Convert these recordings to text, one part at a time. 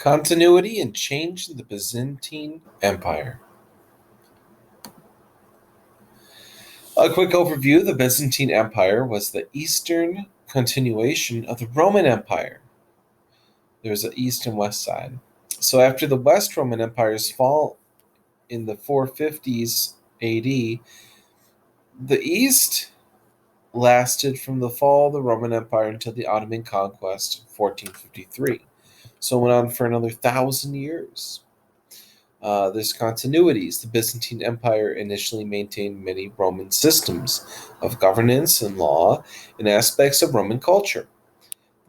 Continuity and change in the Byzantine Empire. A quick overview: the Byzantine Empire was the eastern continuation of the Roman Empire. There's an east and west side. So after the West Roman Empire's fall in the 450s AD, the East lasted from the fall of the Roman Empire until the Ottoman conquest in 1453. So it went on for another 1,000 years. There's continuities. The Byzantine Empire initially maintained many Roman systems of governance and law and aspects of Roman culture.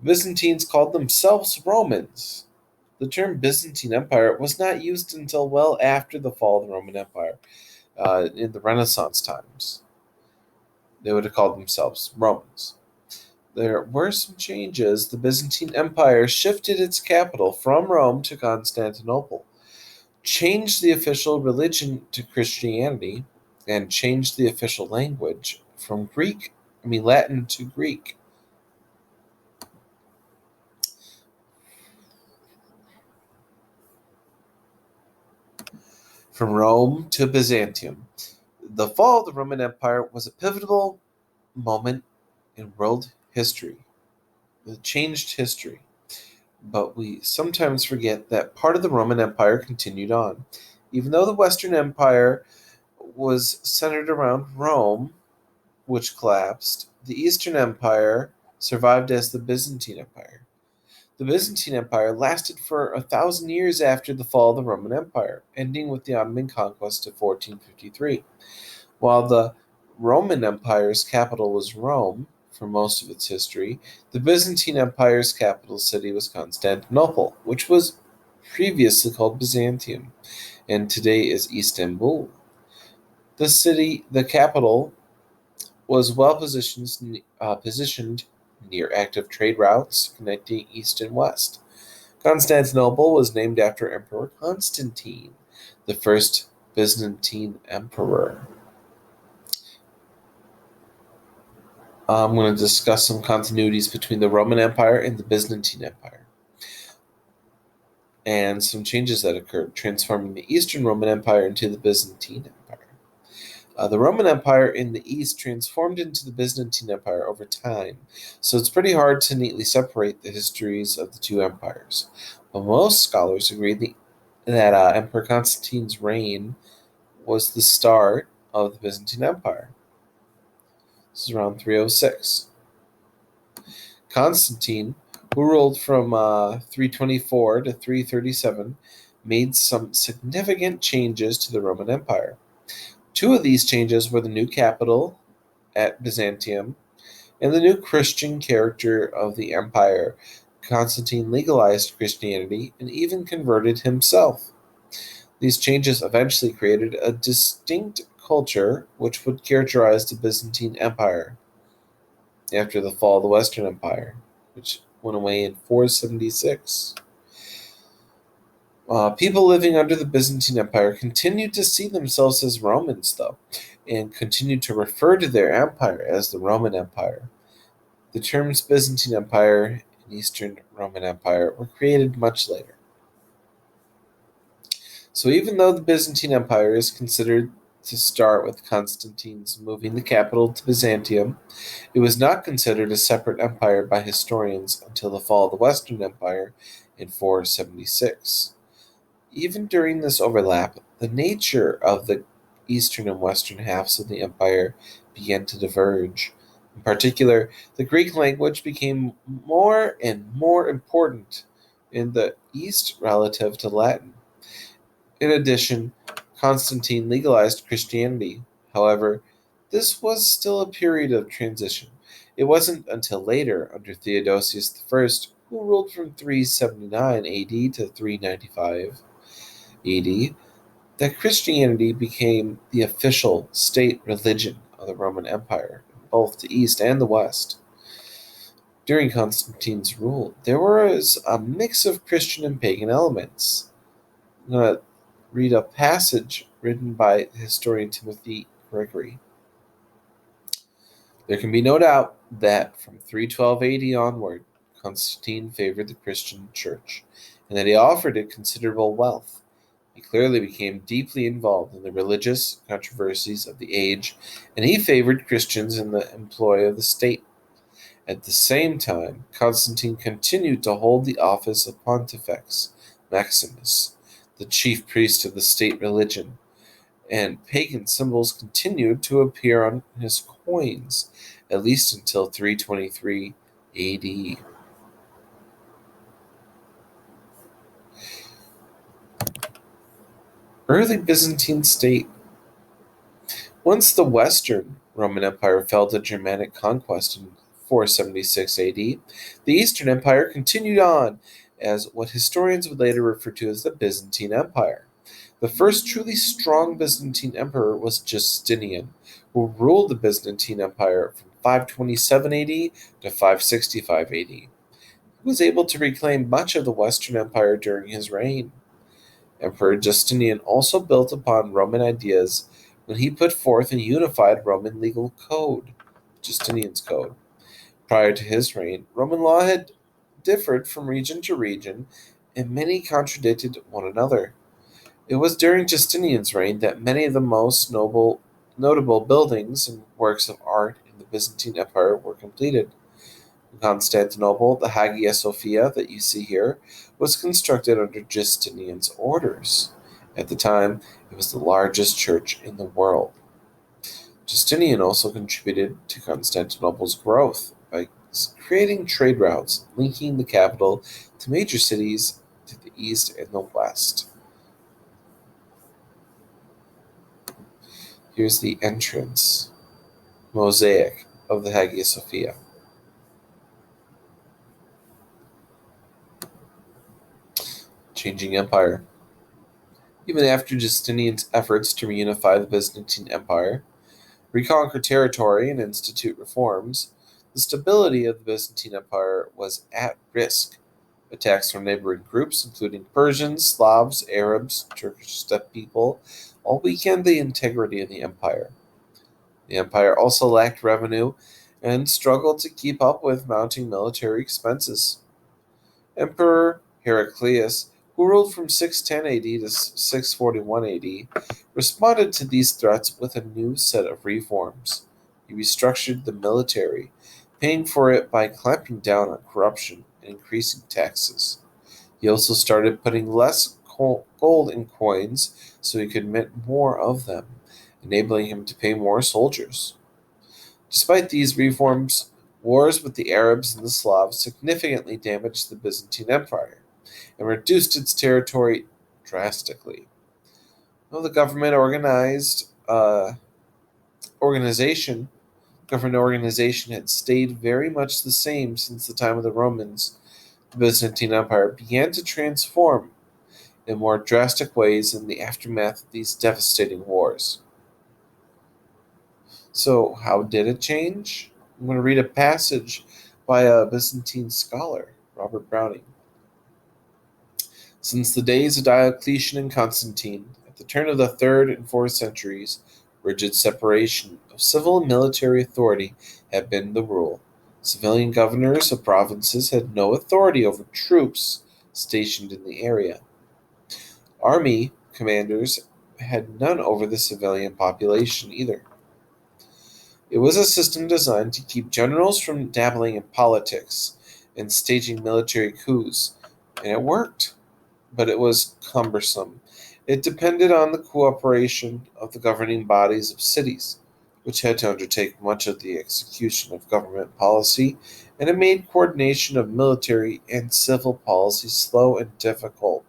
The Byzantines called themselves Romans. The term Byzantine Empire was not used until well after the fall of the Roman Empire, in the Renaissance times. They would have called themselves Romans. There were some changes. The Byzantine Empire shifted its capital from Rome to Constantinople, changed the official religion to Christianity, and changed the official language from Latin to Greek. From Rome to Byzantium. The fall of the Roman Empire was a pivotal moment in world history. It changed history. But we sometimes forget that part of the Roman Empire continued on. Even though the Western Empire was centered around Rome, which collapsed, the Eastern Empire survived as the Byzantine Empire. The Byzantine Empire lasted for 1,000 years after the fall of the Roman Empire, ending with the Ottoman conquest of 1453. While the Roman Empire's capital was Rome for most of its history, the Byzantine Empire's capital city was Constantinople, which was previously called Byzantium, and today is Istanbul. The capital, was well positioned near active trade routes connecting east and west. Constantinople was named after Emperor Constantine, the first Byzantine emperor. I'm going to discuss some continuities between the Roman Empire and the Byzantine Empire, and some changes that occurred, transforming the Eastern Roman Empire into the Byzantine Empire. The Roman Empire in the East transformed into the Byzantine Empire over time, so it's pretty hard to neatly separate the histories of the two empires. But most scholars agree that Emperor Constantine's reign was the start of the Byzantine Empire. This is around 306. Constantine, who ruled from 324 to 337, made some significant changes to the Roman Empire. Two of these changes were the new capital at Byzantium and the new Christian character of the empire. Constantine legalized Christianity and even converted himself. These changes eventually created a distinct culture which would characterize the Byzantine Empire after the fall of the Western Empire, which went away in 476. People living under the Byzantine Empire continued to see themselves as Romans, though, and continued to refer to their empire as the Roman Empire. The terms Byzantine Empire and Eastern Roman Empire were created much later. So even though the Byzantine Empire is considered to start with Constantine's moving the capital to Byzantium, it was not considered a separate empire by historians until the fall of the Western Empire in 476. Even during this overlap, the nature of the eastern and western halves of the empire began to diverge. In particular, the Greek language became more and more important in the East relative to Latin. In addition, Constantine legalized Christianity. However, this was still a period of transition. It wasn't until later, under Theodosius I, who ruled from 379 AD to 395 AD, that Christianity became the official state religion of the Roman Empire, both the East and the West. During Constantine's rule, there was a mix of Christian and pagan elements. I'm going to read a passage written by historian Timothy Gregory. There can be no doubt that from 312 AD onward, Constantine favored the Christian church and that he offered it considerable wealth. He clearly became deeply involved in the religious controversies of the age, and he favored Christians in the employ of the state. At the same time, Constantine continued to hold the office of Pontifex Maximus, the chief priest of the state religion, and pagan symbols continued to appear on his coins, at least until 323 AD. Early Byzantine state. Once the Western Roman Empire fell to Germanic conquest in 476 AD, the Eastern Empire continued on as what historians would later refer to as the Byzantine Empire. The first truly strong Byzantine emperor was Justinian, who ruled the Byzantine Empire from 527 AD to 565 AD. He was able to reclaim much of the Western Empire during his reign. Emperor Justinian also built upon Roman ideas when he put forth a unified Roman legal code, Justinian's Code. Prior to his reign, Roman law had differed from region to region, and many contradicted one another. It was during Justinian's reign that many of the most notable buildings and works of art in the Byzantine Empire were completed. In Constantinople, the Hagia Sophia that you see here was constructed under Justinian's orders. At the time, it was the largest church in the world. Justinian also contributed to Constantinople's growth by creating trade routes linking the capital to major cities to the east and the west. Here's the entrance mosaic of the Hagia Sophia. Changing empire. Even after Justinian's efforts to reunify the Byzantine Empire, reconquer territory, and institute reforms, the stability of the Byzantine Empire was at risk. Attacks from neighboring groups, including Persians, Slavs, Arabs, Turkish steppe people, all weakened the integrity of the empire. The empire also lacked revenue and struggled to keep up with mounting military expenses. Emperor Heraclius, who ruled from 610 AD to 641 AD, responded to these threats with a new set of reforms. He restructured the military, paying for it by clamping down on corruption and increasing taxes. He also started putting less gold in coins so he could mint more of them, enabling him to pay more soldiers. Despite these reforms, wars with the Arabs and the Slavs significantly damaged the Byzantine Empire and reduced its territory drastically. Though the organization government organization had stayed very much the same since the time of the Romans, the Byzantine Empire began to transform in more drastic ways in the aftermath of these devastating wars. So, how did it change? I'm going to read a passage by a Byzantine scholar, Robert Browning. Since the days of Diocletian and Constantine, at the turn of the 3rd and 4th centuries, rigid separation of civil and military authority had been the rule. Civilian governors of provinces had no authority over troops stationed in the area. Army commanders had none over the civilian population either. It was a system designed to keep generals from dabbling in politics and staging military coups, and it worked. But it was cumbersome. It depended on the cooperation of the governing bodies of cities, which had to undertake much of the execution of government policy, and it made coordination of military and civil policy slow and difficult.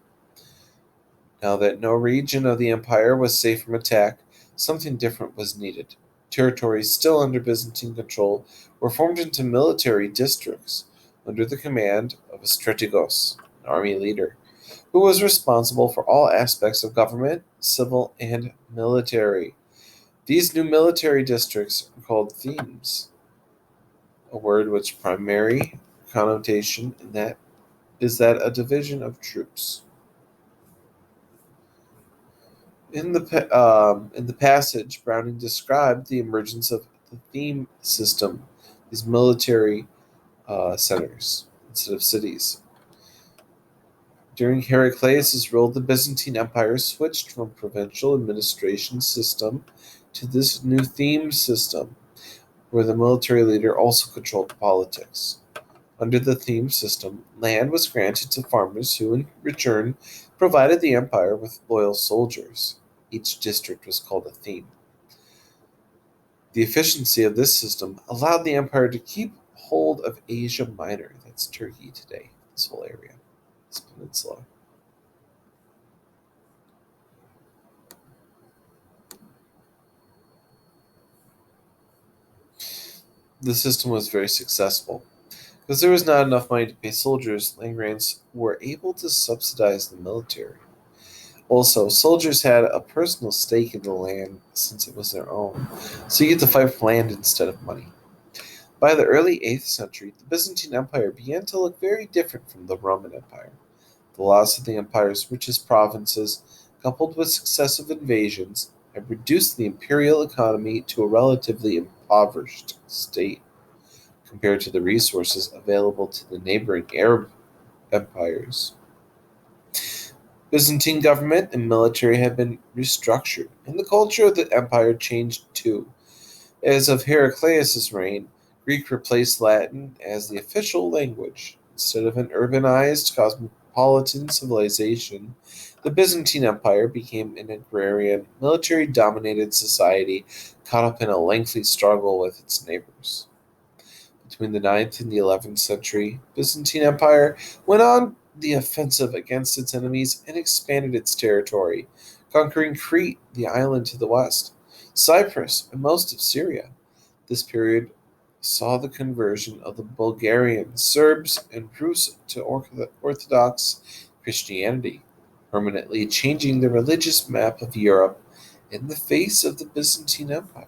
Now that no region of the empire was safe from attack, something different was needed. Territories still under Byzantine control were formed into military districts under the command of a strategos, an army leader, who was responsible for all aspects of government, civil, and military. These new military districts are called themes, a word which primary connotation in that is that a division of troops. In the passage, Browning described the emergence of the theme system, these military centers instead of cities. During Heraclius' rule, the Byzantine Empire switched from provincial administration system to this new theme system, where the military leader also controlled politics. Under the theme system, land was granted to farmers who, in return, provided the empire with loyal soldiers. Each district was called a theme. The efficiency of this system allowed the empire to keep hold of Asia Minor, that's Turkey today, this whole area, this peninsula. The system was very successful. Because there was not enough money to pay soldiers, land grants were able to subsidize the military. Also, soldiers had a personal stake in the land since it was their own, so you get to fight for land instead of money. By the early 8th century, the Byzantine Empire began to look very different from the Roman Empire. The loss of the empire's richest provinces, coupled with successive invasions, had reduced the imperial economy to a relatively impoverished state compared to the resources available to the neighboring Arab empires. Byzantine government and military had been restructured, and the culture of the empire changed too. As of Heraclius' reign, Greek replaced Latin as the official language. Instead of an urbanized cosmopolitan civilization, the Byzantine Empire became an agrarian, military dominated society caught up in a lengthy struggle with its neighbors. Between the 9th and the 11th century, Byzantine Empire went on the offensive against its enemies and expanded its territory, conquering Crete, the island to the west, Cyprus, and most of Syria. This period saw the conversion of the Bulgarian Serbs and Rus to Orthodox Christianity, permanently changing the religious map of Europe in the face of the Byzantine Empire.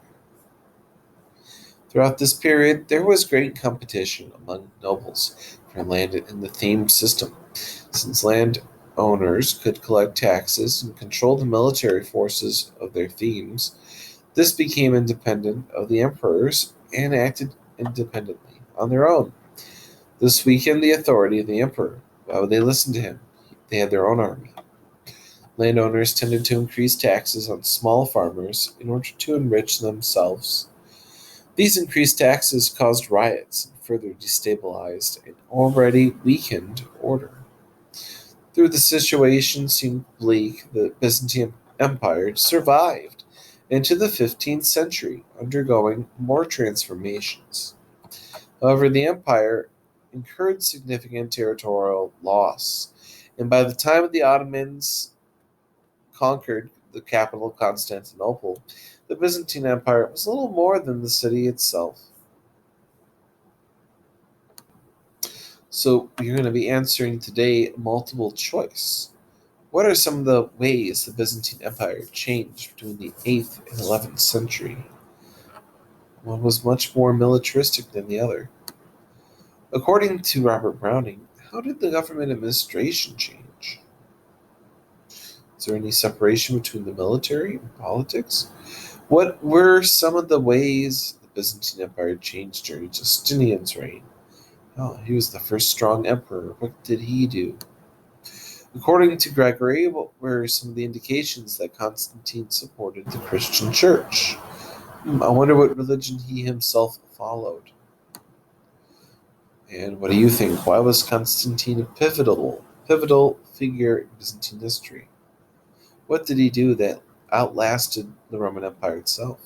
Throughout this period, there was great competition among nobles for land in the themed system. Since landowners could collect taxes and control the military forces of their themes, this became independent of the emperors and acted independently on their own. This weakened the authority of the emperor. Why would they listen to him? They had their own army. Landowners tended to increase taxes on small farmers in order to enrich themselves. These increased taxes caused riots and further destabilized an already weakened order. Though the situation seemed bleak, the Byzantine Empire survived into the 15th century, undergoing more transformations. However, the empire incurred significant territorial loss, and by the time the Ottomans conquered the capital Constantinople, the Byzantine Empire was little more than the city itself. So you're going to be answering today multiple choice. What are some of the ways the Byzantine Empire changed between the 8th and 11th century? One was much more militaristic than the other. According to Robert Browning, how did the government administration change? Is there any separation between the military and politics? What were some of the ways the Byzantine Empire changed during Justinian's reign? Oh, he was the first strong emperor. What did he do? According to Gregory, what were some of the indications that Constantine supported the Christian church? I wonder what religion he himself followed. And what do you think? Why was Constantine a pivotal figure in Byzantine history? What did he do that outlasted the Roman Empire itself?